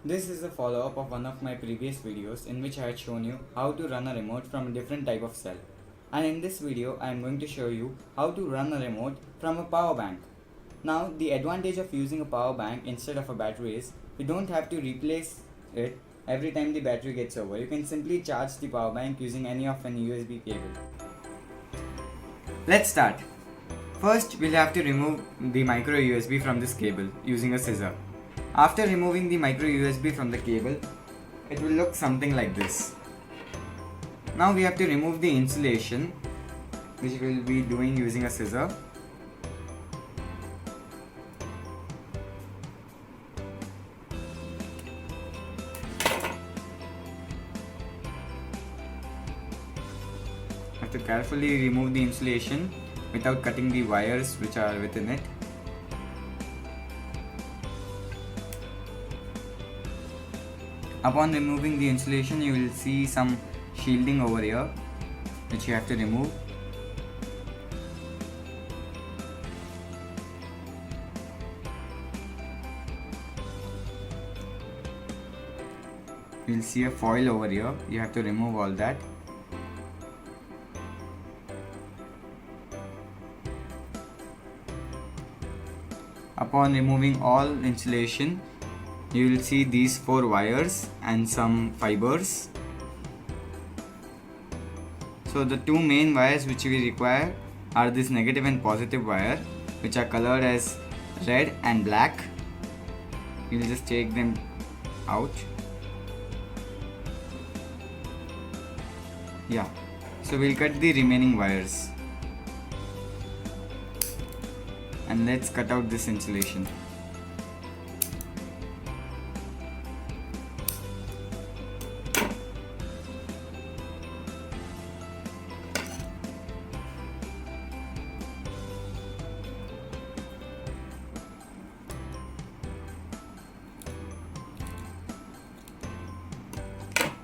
This is a follow-up of one of my previous videos in which I had shown you how to run a remote from a different type of cell. And in this video I am going to show you how to run a remote from a power bank. Now the advantage of using a power bank instead of a battery is you don't have to replace it every time the battery gets over. You can simply charge the power bank using any of an USB cable. Let's start. First we'll have to remove the micro USB from this cable using a scissor. After removing the micro USB from the cable, it will look something like this. Now we have to remove the insulation, which we will be doing using a scissor. Have to carefully remove the insulation without cutting the wires which are within it. Upon removing the insulation, you will see some shielding over here which you have to remove. You will see a foil over here, you have to remove all that. Upon removing all insulation, you will see these 4 wires and some fibers. So the 2 main wires which we require are this negative and positive wire, which are colored as red and black. We will just take them out. Yeah, so we'll cut the remaining wires. And let's cut out this insulation.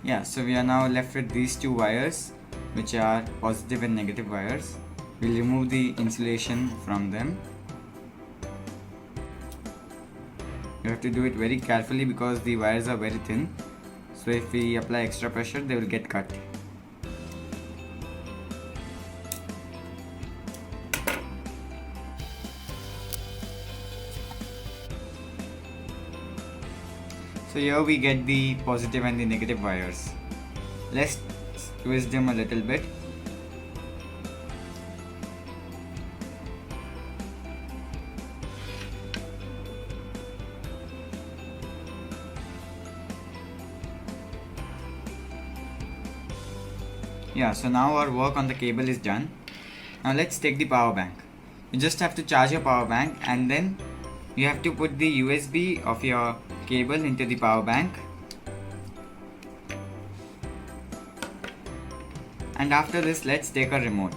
Yeah, so we are now left with these 2 wires, which are positive and negative wires. We'll remove the insulation from them. You have to do it very carefully because the wires are very thin. So if we apply extra pressure, they will get cut. So here we get the positive and the negative wires. Let's twist them a little bit. Yeah, so now our work on the cable is done. Now let's take the power bank. You just have to charge your power bank and then you have to put the USB of your cable into the power bank. And after this, let's take a remote.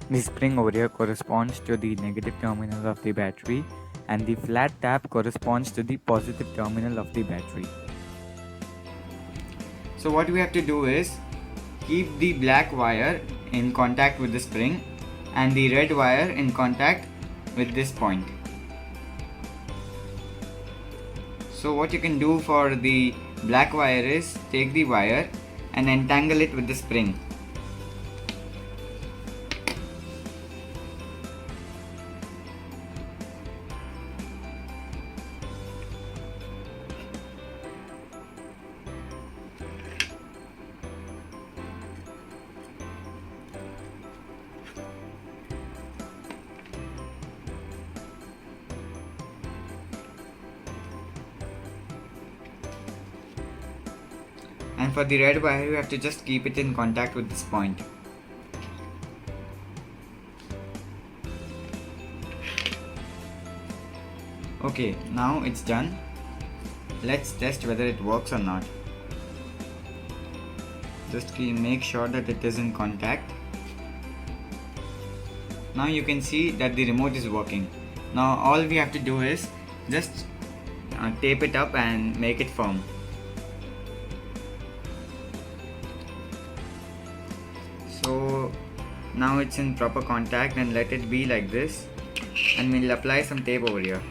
The spring over here corresponds to the negative terminal of the battery and the flat tab corresponds to the positive terminal of the battery. So what we have to do is keep the black wire in contact with the spring and the red wire in contact with this point. So what you can do for the black wire is take the wire and entangle it with the spring. And for the red wire, you have to just keep it in contact with this point. Okay, now it's done. Let's test whether it works or not. Just make sure that it is in contact. Now you can see that the remote is working. Now all we have to do is just tape it up and make it firm. So Now it's in proper contact, and let it be like this, and we'll apply some tape over here.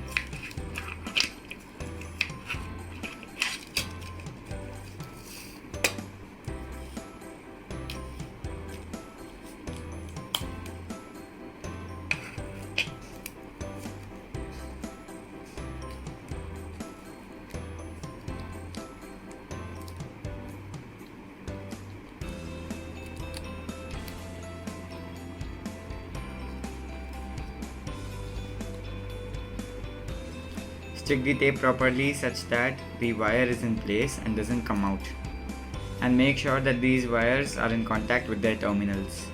Stick the tape properly such that the wire is in place and doesn't come out. And make sure that these wires are in contact with their terminals.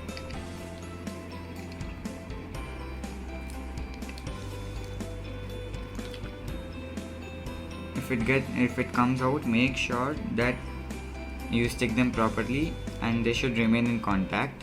If it comes out, make sure that you stick them properly and they should remain in contact.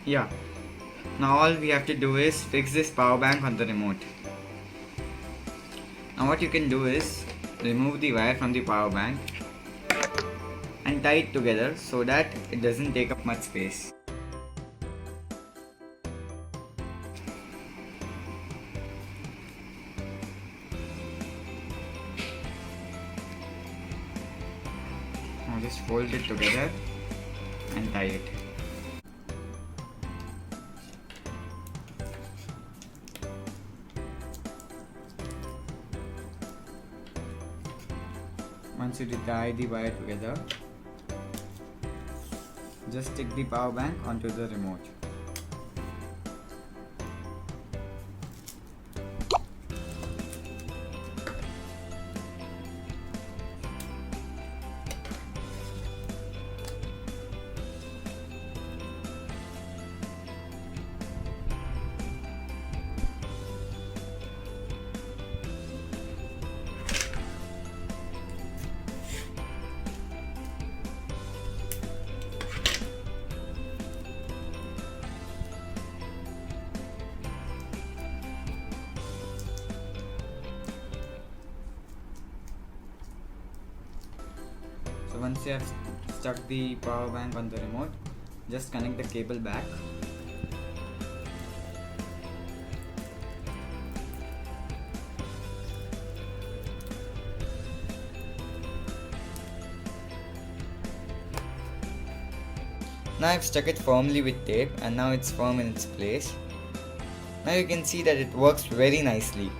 Yeah. Now all we have to do is fix this power bank on the remote. Now what you can do is remove the wire from the power bank and tie it together so that it doesn't take up much space. Now just fold it together and tie it. Once you tie the wire together, just stick the power bank onto the remote. So once you have stuck the power bank on the remote, just connect the cable back. Now I've stuck it firmly with tape and now it's firm in its place. Now you can see that it works very nicely.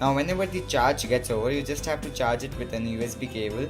Now whenever the charge gets over, you just have to charge it with an USB cable